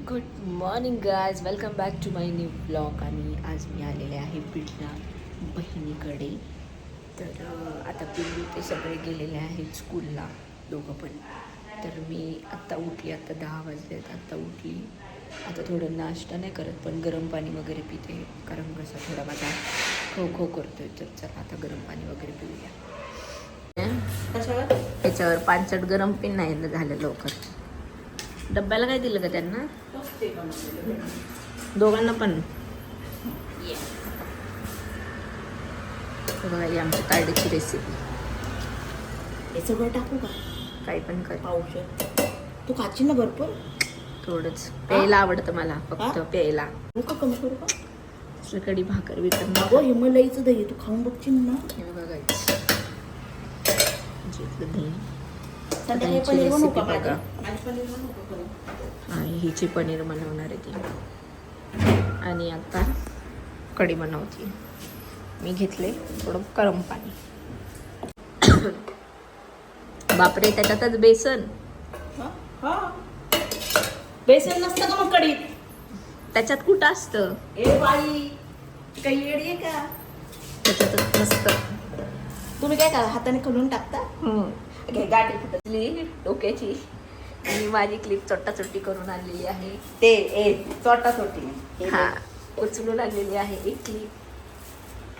Good morning guys, welcome back to my new blog. आणि आज मी आलेले आहे बीडला बहिणीकडे. तर आता पिल्लू ते सगळे गेलेले आहेत स्कूलला, दोघं पण. तर मी आत्ता उठली, आत्ता 10 वाजलेत, आत्ता उठली. आता थोडं नाश्ता नाही करत, पण गरम पाणी वगैरे पिते, कारण कसं थोडा माझा खो खो करतोय. तर चला आता गरम पाणी वगैरे पिऊया. त्याच्यावर पांचट गरम पिन नाही झालं लवकर. डब्याला काय दिलं का त्यांना? दोघांना पण. बघा ही आमच्या तारडीची रेसिपी. हे सगळं टाकू का? काही पण कर. पावशर तू खाची ना भरपूर? थोडंच प्यायला आवडतं मला, फक्त प्यायला. का कमी करू का? कढी भाकर विकत अगो हिमालयचं दही तू खाऊन बघशील ना. हे बघायचं जिथलं दही. संध्याकाळी त्यांची पनीर बनवू रेसिपी का? बघा. माझी पनीर बनवू का करू? आणि हिची पनीर बनवणार आहे ती. आणि आता कढी बनवते. मी घेतले थोडं गरम पाणी. बापरे, त्याच्यातच बेसन. हा बेसन नसतं का मग कढीत? त्याच्यात कुठं असतं? ए बाई, काही येडी आहे का? त्याच्यातच नसतं. तुम्ही काय करा, हाताने खलून टाकता? घे गाठी फुटली डोक्याची. आणि माझी क्लिप चोट्टाचोट्टी करून आणलेली आहे. ते चोटा चोटी. हा, उचलून आणलेली आहे एक क्लिप.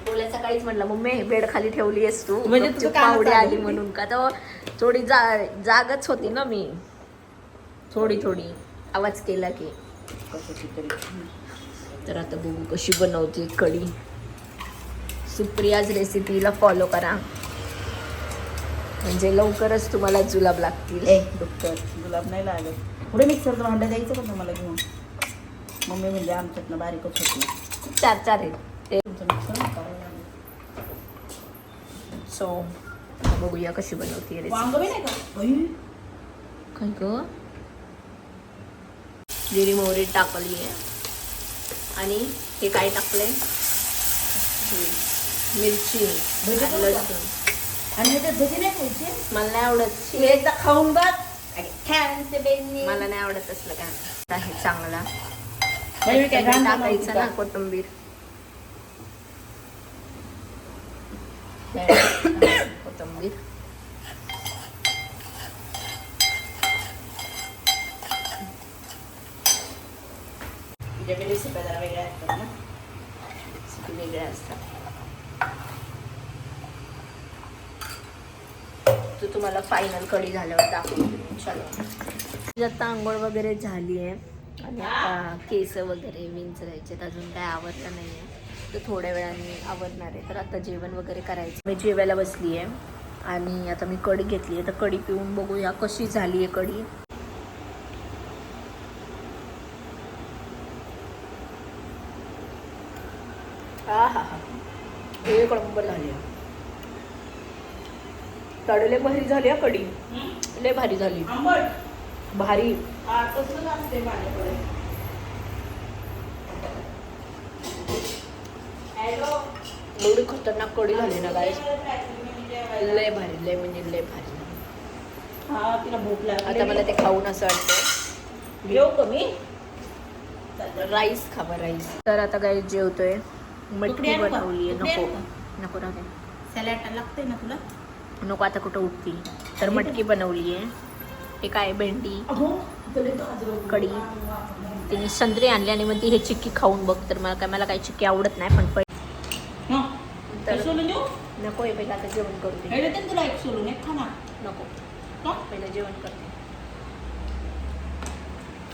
बोला सकाळीच म्हटलं मम्मी बेड खाली ठेवली आहेस तू, म्हणजे गपचूप तुझं कामच पावडी आली आली म्हणून. का तर थोडी जागच होती ना मी, थोडी थोडी आवाज केला की. तर आता बघू कशी बनवते कढी. सुप्रियाज रेसिपीला फॉलो करा, म्हणजे लवकरच तुम्हाला जुलाब लागतील. डॉक्टर गुलाब नाही लागत. पुढे मिक्सरचं भांडं द्यायचं का तुम्हाला घेऊन? मम्मी म्हणजे आमच्यातनं बारीकच होती. 4 आहेत ते. तुमचं मिक्सर करावं लागेल. सो बघूया कशी बनवते रेसिपी. वांग बी नाही का? काय ग, जिरी मोहरी टाकली आहे. आणि हे काय टाकलंय? मिरची, भजी आणि करू का? लसूण. आणि ते भजी नाही खायचे? मला नाही आवडत. तू एकदा खाऊन बघ. मला नाही आवडत असलं काय. आता हे चांगला मी काय घाण टाकायचं ना, बनवते कोथिंबीर. कोथिंबीर तुझ्या रेसिपी जरा वेगळ्या असतात ना. वेगळ्या असतात. तो तुम्हाला फायनल कढी झाल्यावर दाखवते. चलो, आता आंघोळ वगैरे झाली आहे. आणि आता केस वगैरे विंचरायचे, अजून काय आवरलं नाही आहे. तर थोड्या वेळाने आवरणार आहे. तर आता जेवण वगैरे करायचं. मी जेवायला बसली आहे आणि आता मी कढी घेतली आहे. तर कढी पिऊन बघूया कशी झाली आहे कढी. हा हा हा, एक नंबर झाली. कढी लय भारी झाली आहे. कढी लय भारी झाली, आंबट भारी. तसंच असते माझ्याकडे. एवढी खतरनाक कढी झाली ना गाईस, लय भारी, लय म्हणजे लय भारी. हा तिला भूक लागली. आता मला ते खाऊन असं वाटतं घेऊ कमी राईस खावा, राईस. तर आता काय जेवतोय. मटकी तुकडे आणू का? बनवली आहे. तुकडे नको आणू का? नको राहू दे. सॅलड लागतंय ना तुला? नको, आता कुठं उठती. तर मटकी बनवली आहे. हे काय, भेंडी, कढी. तिने संत्री आणली आणि मग ती हे चिक्की खाऊन बघ. तर मला काही चिक्की आवडत नाही, पण तर सोलून देऊ? नको आहे पहिला. आता जेवण करते. देते तुला एक सोलून, एक खा ना. नको, का? पहिलं जेवण करते.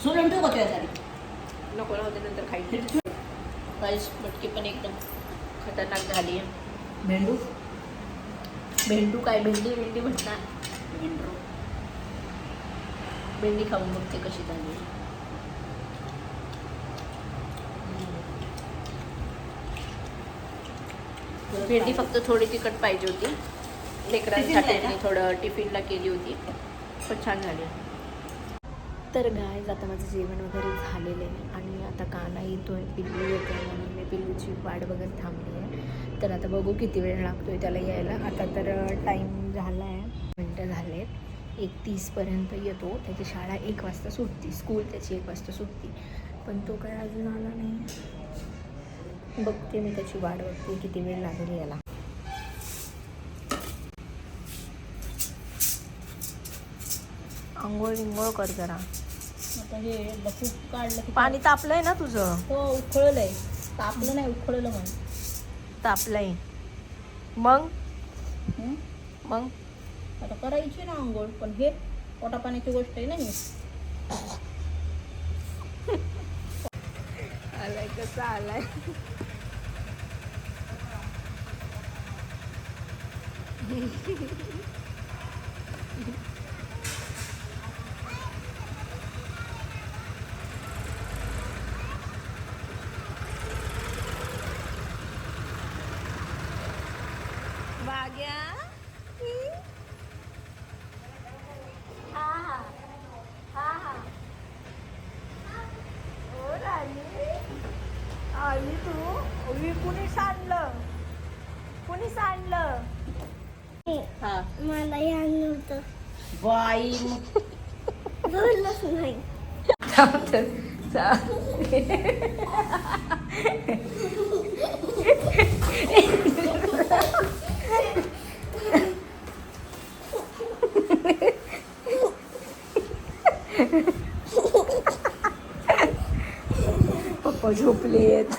सोलून ठेवू का तुझ्यासाठी? नको राहू दे, नंतर खायची. राईस मटकी पण एकदम खतरनाक झाली आहे. भेंडू भेंडू काय, भेंडी म्हणतात. भेंडू भेंडी खाऊन बघते कशी झाली. भेंडी फक्त थोडी तिखट पाहिजे होती. लेकरांसाठी मी थोडं टिफिनला केली होती, पण छान झाली. तर गाईज आता माझं जेवण वगैरे झालेलं आहे. आणि आता काना येतोय, पिल्लू येतो आहे, म्हणून मी पिल्लूची वाट बघत थांबली आहे. तर आता बघू किती वेळ लागतोय त्याला यायला. आता तर टाईम झाला आहे, मिनटं झालेत. 1:30 येतो. त्याची शाळा 1 वाजता सुटते, स्कूल त्याची 1 वाजता सुटते, पण तो काय अजून आला नाही. बघते मी त्याची वाट बघते किती वेळ लागेल याला. आंघोळ विंघोळ कर जरा. आता हे खूप काढलं की पाणी तापलंय ना तुझं? हो उकळलंय. तापलं नाही उकळलं म्हणून. तापलंय. मग हं? मग आता करायची ना आंघोळ, पण हे पोटा पाण्याची गोष्ट आहे ना ही. आलाय कसा आलाय. बाग्या हा हा हा हा हो राणी आली तू. कुणी सांडलं, कुणी सांडलं? हा मला या नव्हतं बाई बोललंच नाही. पप्पा झोपलेत.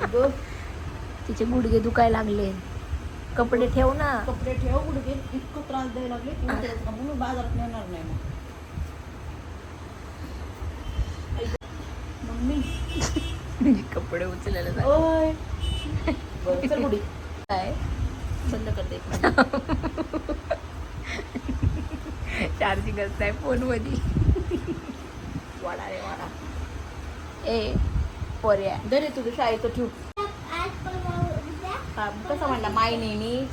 अगं, तिचे गुडघे दुखायला लागले. कपडे ठेव ना. कपडे ठेव गुडघे. इतकं त्रास द्यायला लागले की म्हणून बाजारात नेणार नाही मग. मम्मी कपडे उचलायला ओय बरं चल गुडी काय बंद कर दे. चार्जिंगच नाही फोन मध्ये. वाडा रे वाडा. ए पोऱ्या दे रे तुझं शाळेचं ठेव. आज पण उद्या हा कसा म्हणला माय नेहमी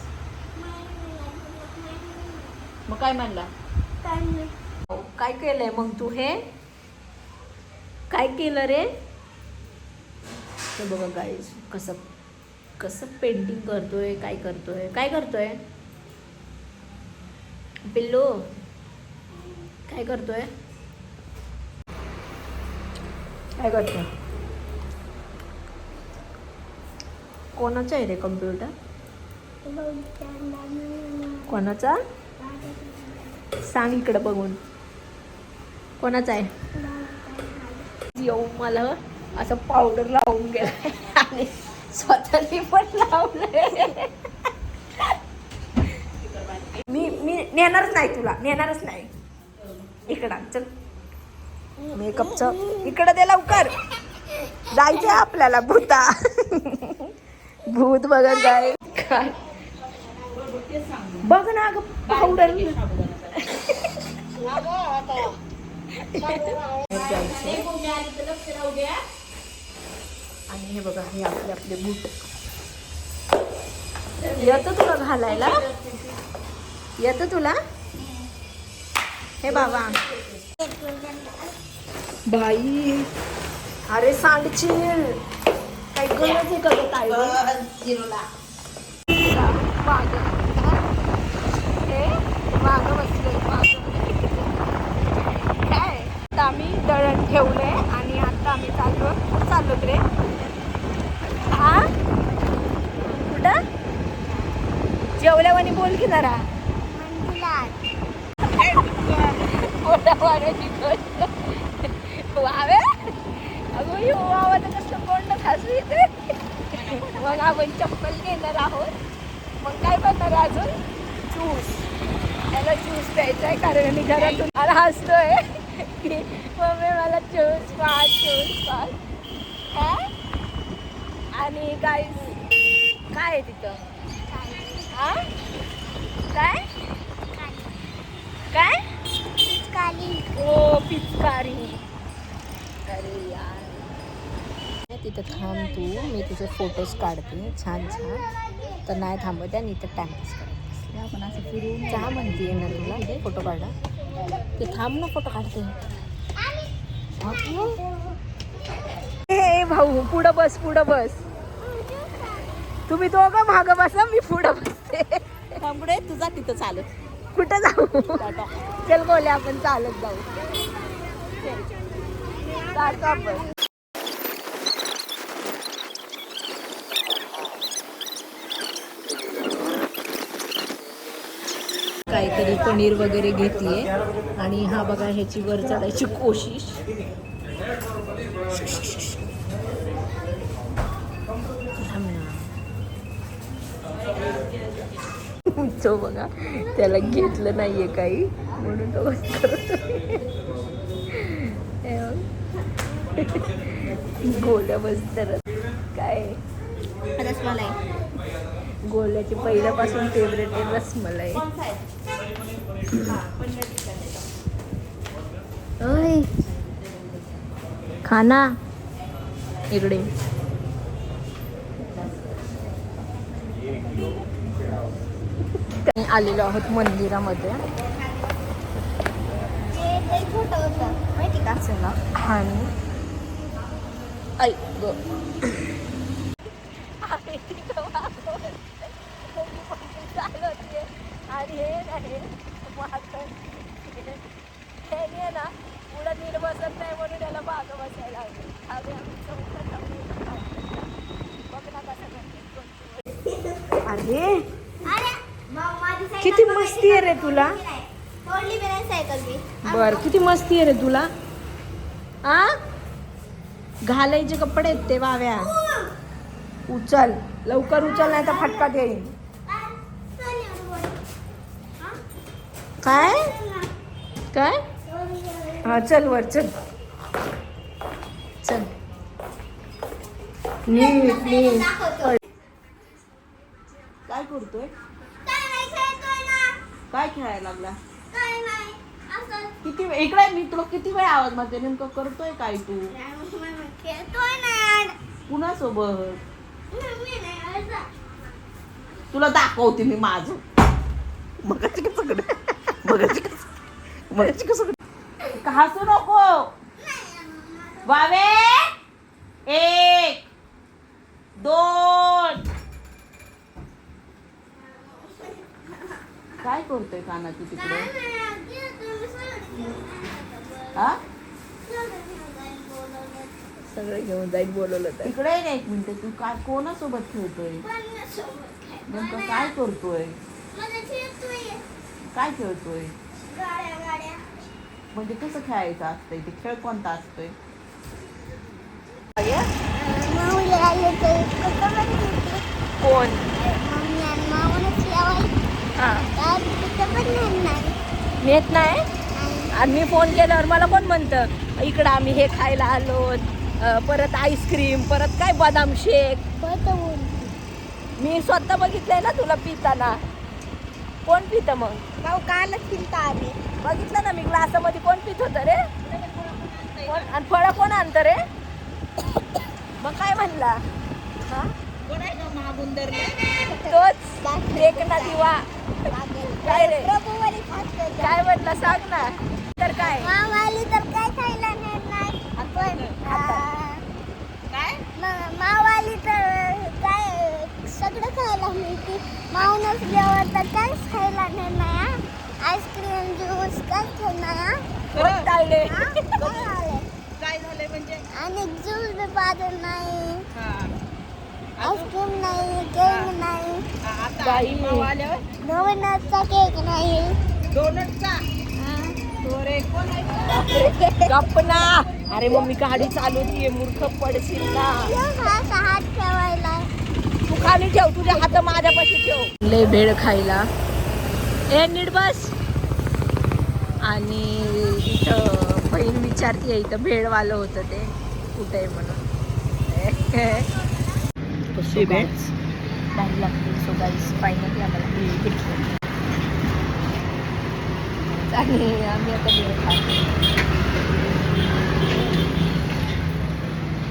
मग काय म्हणला. काय नाही. काय केलंय मग तू हे? काय केलं रे? ते बघा गाईज कसं कसं पेंटिंग करतोय, काय करतोय, काय करतोय पिल्लू, काय करतोय, काय करतोय? कोणाचा आहे रे कम्प्युटर? कोणाचा? सांग इकडं बघून. कोणाचा आहे? येऊ मला असं पावडर लावून गेलाय आणि स्वतःनी पण लावलंय. मी नेणारच नाही तुला, नेणारच नाही. इकडं चल मेकअपचं इकडं दे लवकर. जायचंय आपल्याला भूता. भूत बघत जाय काय बघ ना ग पावडर. आणि हे बघा हे आपले आपले बूट. येतं तुला घालायला? येतं तुला? हे बाबा बाई अरे सांडशील. काही गरज आहे का ग काय? हे मागं बसले काय. आता आम्ही दळण ठेवलंय आणि आता आम्ही चाललो रे. हा कुठं जेवल्यावानी बोल की जरा. वाड्याची गोष्ट वावे. अगं यो वावा तर कसलं कोंड हसू येते. मग आपण चप्पल घेणार आहोत. मग काय करणार अजून? ज्यूस. त्याला ज्यूस प्यायचा आहे कारण मी घरातून मला हसतोय की मम्मी मला ज्यूस पाच ज्यूस पाच. आणि गाईस काय आहे तिथं? हा काय काय ओ पिचकारी. अरे यार तिथं थांब तू, मी तुझे फोटोज काढते छान छान. तर नाही थांबत आणि इथं टाइमपास करत आपण असं फिरून चहा म्हणते ना तुला फोटो काढा. ते थांब ना फोटो काढते. हे भाऊ पुढं बस पुढं बस. तुम्ही दोघं मागं बसा मी पुढं बसते. थांबडे तुझा तिथं चालत कुठं जाऊ चल बोले आपण चालत जाऊ जातो आपण काहीतरी पनीर वगैरे घेतलीये आणि हा बघा ह्याची वर चढायची कोशिश तो बघा त्याला घेतलं नाहीये काही म्हणून तो गोल्या बसतर काय रसमलाई गोल्याची पहिल्यापासून फेवरेट आहे रसमलाई ओय खाना इकडे आलेलो आहोत मंदिरामध्ये छोटं होतं माहिती का चला आणि ऐक ग आणि हे नाही हे ना पुढं नीट बसत नाही म्हणून याला मागं बसायला लागले बघ ना कसं अरे अरे मग माझी सायकल किती मस्ती आहे रे तुला तोडली मी नाही सायकल मी बर किती मस्ती आहे रे तुला आ घालायचे कपडे आहेत ते वाव्या उचल लवकर उचल नाही तर फटका येईल काय काय हा चल वर चल चल नीट नीट काय करतोय काय खेळायला लागला किती वेळ इकडे मी तुला किती वेळ आवाज मारते नेमकं करतोय काय तू कुणासोबत तुला दाखवते मी माझं मगाची कसं हसू नको वावे 1 2 काय करतोय कानाची तिकडे हा सगळं घेऊन जाईल बोलवलं तर इकडे ये ना 1 मिनिट तू काय कोणासोबत खेळतोय नेमकं काय करतोय काय खेळतोय म्हणजे कसं खेळायचं असतंय ते खेळ कोणता असतोय कोण येत नाही आणि मी फोन केल्यावर मला कोण म्हणतं इकडं आम्ही हे खायला आलो परत आईस्क्रीम परत काय बदाम शेक मी स्वतः बघितलंय ना तुला पिताना कोण पितं मग कालच पिलता आम्ही बघितलं ना मी ग्लासामध्ये कोण पित होतं रे कोण आणि फळं कोण आणतं रे मग काय म्हणला हा तोच देखना दिवा काय रे काय म्हटलं सांग ना तर काय मावाली तर काय खायला नाही आपण मावाली तर काय सगळं खायला मिळते माऊ नसल्यावर तर काहीच खायला नाही आईस्क्रीम ज्यूस काय खाणार काय झालंय म्हणजे आणि ज्यूस बी पाजत नाही आईस्क्रीम नाही केक नाही डोनटचा केक नाही डोनटचा गप्पना अरे मम्मी गाडी चालवतीये मूर्ख पडशील ना हात ठेवायला तू खाली ठेव तुझ्या हात माझ्यापाशी ठेव लय भेळ खायला ए नीट बस आणि इथं बहीण विचारतीये इथं भेळवालं होतं ते कुठे आहे म्हणून भारी लागते सो गाईस फायनली आम्हाला भेळ भेटली आणि आम्ही आता भेळ खातो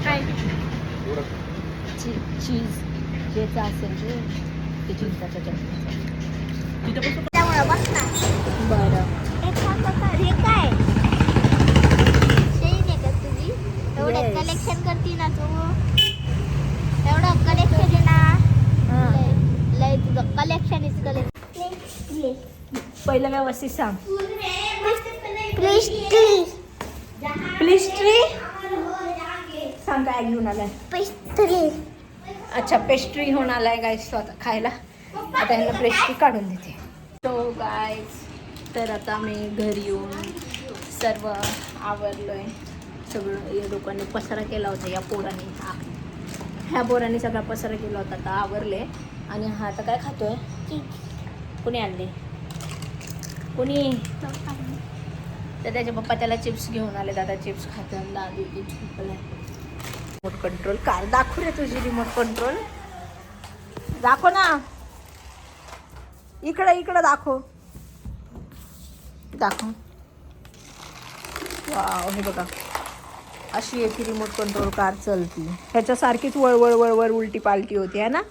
काय चीज ज्याचं असेल ते चिंचाच्या चटणीचं त्यामुळे बस ना बरं हे काय शेण आहे का तुझी एवढं कलेक्शन करते ना तू एवढं कलेक्शन आहे ना लय तुझं कलेक्शन इज कलेक्शन पहिलं व्यवस्थित सांग. पेस्ट्री. पेस्ट्री सांग काय घेऊन आलाय. पेस्ट्री. अच्छा पेस्ट्री होऊन आलाय गाईस तो आता खायला. आता ह्यांना पेस्ट्री काढून देते. तो गाईस तर आता मी घरी येऊन सर्व आवरलोय. सगळं या लोकांनी पसारा केला होता या पोरांनी. ह्या पोरांनी सगळा पसारा केला होता. आता आवरले आणि हा आता काय खातोय. कुणी आणले कुणी तर त्याचे पप्पा त्याला चिप्स घेऊन आले. दादा चिप्स खातो. दादू चिप्स रिमोट कंट्रोल कार दाखव रे तुझी रिमोट कंट्रोल दाखव ना. इकडं दाखव. वाव हे बघा अशी एक रिमोट कंट्रोल कार चलती. ह्याच्यासारखीच वळवळ उलटी पालटी होती है ना.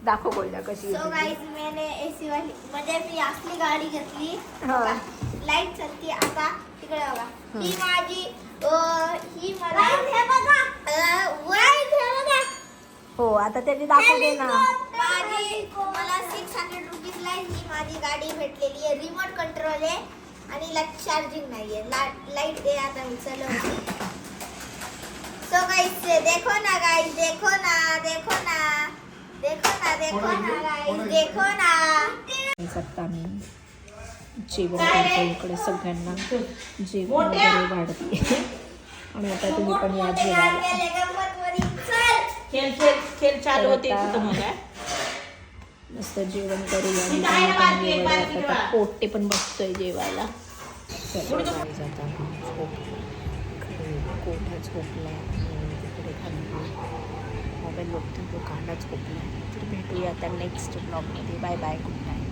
दाखव बोलल्या कशी सो गाइस मैंने एसी वाली म्हणजे मी असली गाडी घेतली. हा. लाईट चलती आता तिकडे बघा. ही माझी ही मला हे बघा वाईट हे बघा. हो आता त्याची दाखव दे ना. माझी मला 600 रुपीजला ही माझी गाडी भेटलेली आहे. रिमोट कंट्रोल आहे आणि ला चार्जिंग नाहीये. लाईट दे आता मी चालवते. सो गाइस देखो ना गाइस देखो ना देखो ना देखो ना देखो ना गाइस देखो ना. आता मी जेवण करतो. इकडे सगळ्यांना जेवण वगैरे वाढते आणि आता तुम्ही पण या जेवायला. खेळ चालू होते तुम्हाला. मस्त जेवण करूया आणि तुम्ही पण जेवायला. आता पोट्टे पण बसतोय जेवायला. जाता कोठा झोपलाय आणि तिकडे खाली मोबाईल बघतो तो कांदा झोपलाय. तर भेटूया आता नेक्स्ट ब्लॉगमध्ये. Bye bye good night.